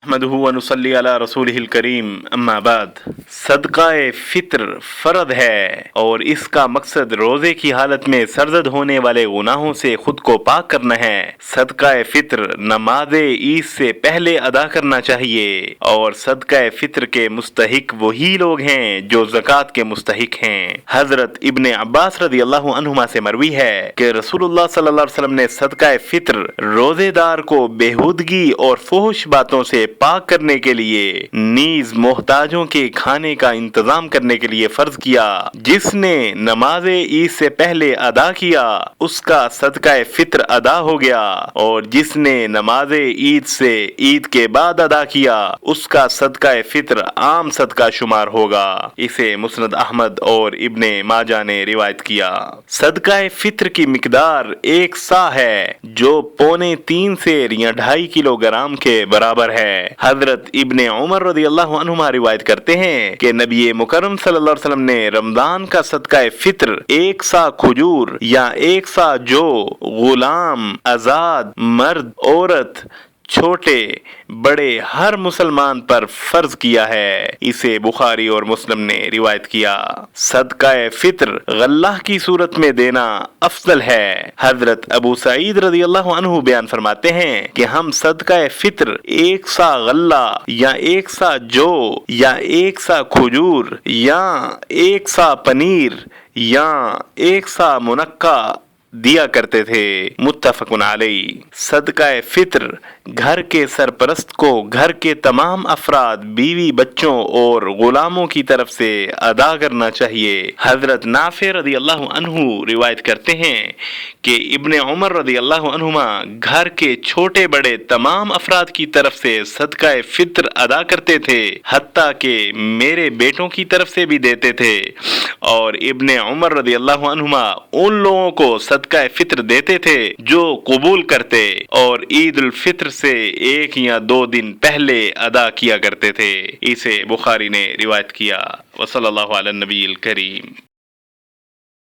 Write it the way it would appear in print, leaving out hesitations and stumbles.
अहमदहु व नुसल्ली अला रसूलिहिल करीम अम्मा बाद। सदका फितर फर्द है और इसका मकसद रोजे की हालत में सरजद होने वाले गुनाहों से खुद को पाक करना है। सदका फितर नमाज ईद से पहले अदा करना चाहिए और सदका फितर के मुस्तहिक वही लोग हैं जो ज़कात के मुस्तहिक हैं। हजरत इब्ने अब्बास रज़ी अल्लाहु अन्हुमा से मरवी है कि रसूलुल्लाह सल्लल्लाहु अलैहि वसल्लम ने सदका फितर रोजेदार को बेहुदगी और फुहश बातों से पाक करने के लिए नीज मोहताजों के खाने का इंतजाम करने के लिए फर्ज किया। जिसने नमाज ईद से पहले अदा किया उसका सदका फितर अदा हो गया और जिसने नमाज ईद से ईद के बाद अदा किया उसका सदका फितर आम सदका शुमार होगा। इसे मुस्नद अहमद और इब्ने माजा ने रिवायत किया। सदका फितर की मिकदार 1 सा है जो 3.25 से या 2.5 किलोग्राम के बराबर है। हजरत इब्ने उमर रज़ी अल्लाहु अन्हुमा रिवायत करते हैं कि नबी मुकर्रम सल्लल्लाहु अलैहि वसल्लम ने रमजान का सदका फितर 1 सा खजूर या 1 सा जो गुलाम, आजाद, मर्द, औरत, छोटे बड़े हर मुसलमान पर फर्ज किया है। इसे बुखारी और मुस्लिम ने रिवायत किया। सदका फितर गल्लाह की सूरत में देना अफजल है। हजरत अबू सईद रज़ी अल्लाहु अन्हु बयान फरमाते हैं कि हम सदका फितर 1 सा गल्ला या 1 सा जो या 1 सा खजूर या 1 सा पनीर या 1 सा मुनक्का दिया करते थे। मुत्तफकुन अलैहि। सदका फितर घर के सरपरस्त को घर के तमाम अफराद, बीवी, बच्चों और गुलामों की तरफ से अदा करना चाहिए। हजरत नाफे रज़ी अल्लाहु अन्हु रिवायत करते हैं कि इब्ने उमर रज़ी अल्लाहु अन्हुमा घर के छोटे बड़े तमाम अफराद की तरफ से सदका फितर अदा करते थे, हत्ता के मेरे बेटों की तरफ से भी देते थे। और इब्ने उमर रज़ी अल्लाहु अन्हुमा उन लोगों को सदका फितर देते थे जो कबूल करते और ईद उल फितर से 1 या 2 दिन पहले अदा किया करते थे। इसे बुखारी ने रिवायत किया। वसल्लल्लाहु अला नबील करीम।